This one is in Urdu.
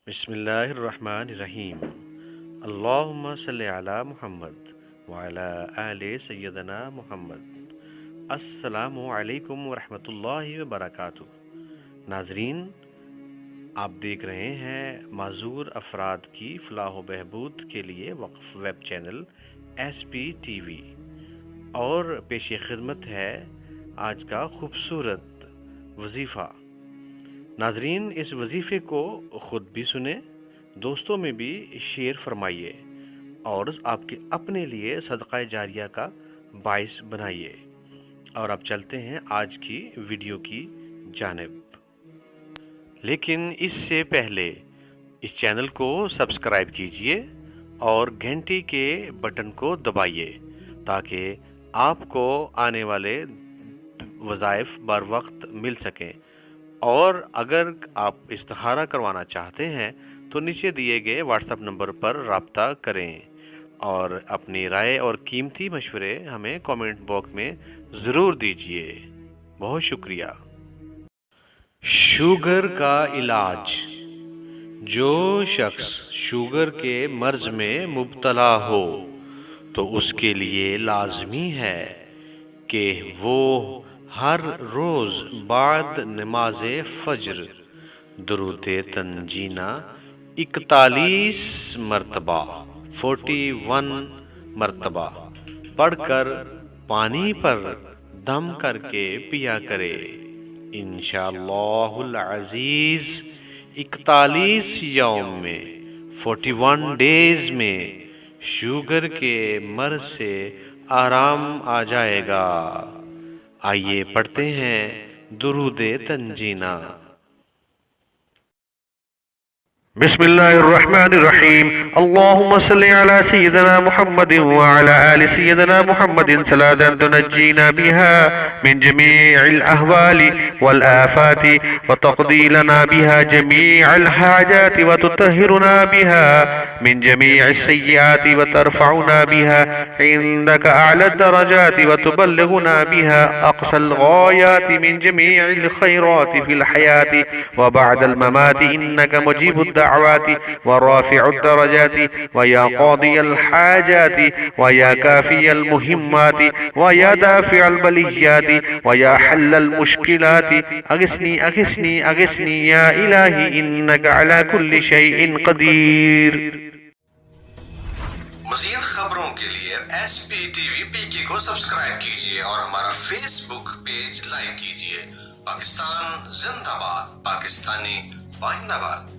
بسم اللہ الرحمن الرحیم۔ اللہم صلی علی محمد وعلی آل سیدنا محمد۔ السلام علیکم ورحمۃ اللہ وبرکاتہ۔ ناظرین، آپ دیکھ رہے ہیں معذور افراد کی فلاح و بہبود کے لیے وقف ویب چینل SPTV، اور پیش خدمت ہے آج کا خوبصورت وظیفہ۔ ناظرین، اس وظیفے کو خود بھی سنیں، دوستوں میں بھی شیئر فرمائیے اور آپ کے اپنے لیے صدقہ جاریہ کا باعث بنائیے۔ اور اب چلتے ہیں آج کی ویڈیو کی جانب، لیکن اس سے پہلے اس چینل کو سبسکرائب کیجئے اور گھنٹی کے بٹن کو دبائیے تاکہ آپ کو آنے والے وظائف بر وقت مل سکیں۔ اور اگر آپ استخارہ کروانا چاہتے ہیں تو نیچے دیے گئے واٹس ایپ نمبر پر رابطہ کریں، اور اپنی رائے اور قیمتی مشورے ہمیں کامنٹ باکس میں ضرور دیجیے۔ بہت شکریہ۔ شوگر کا علاج۔ جو شخص شوگر کے مرض میں مبتلا ہو تو اس کے لیے لازمی ہے کہ وہ ہر روز بعد نماز فجر درود تنجینہ 41 مرتبہ 41 مرتبہ پڑھ کر پانی پر دم کر کے پیا کرے۔ انشاءاللہ العزیز 41 یوم میں 41 ڈیز میں شوگر کے مرض سے آرام آ جائے گا۔ آئیے پڑھتے ہیں درود تنجینہ۔ بسم اللہ الرحمن الرحیم۔ اللہم صلی علی سیدنا محمد وعلی آل سیدنا محمد صلاة تنجینا بها من جميع الأهوال والآفات وتقضي لنا بها جميع الحاجات وتطهرنا بها من جميع السيئات وترفعنا بها عندك أعلى الدرجات وتبلغنا بها أقصى الغايات من جميع الخيرات في الحياة وبعد الممات، إنك مجيب الدعوات ورافع الدرجات ويا قاضي الحاجات ويا كافي المهمات ويا دافع البليات ويا حل المشكلات، أغثني أغثني أغثني يا إلهي إنك على كل شيء قدير۔ مزید خبروں کے لیے SPTV PK کو سبسکرائب کیجئے اور ہمارا فیس بک پیج لائک کیجئے۔ پاکستان زندہ باد، پاکستانی پائندہ باد۔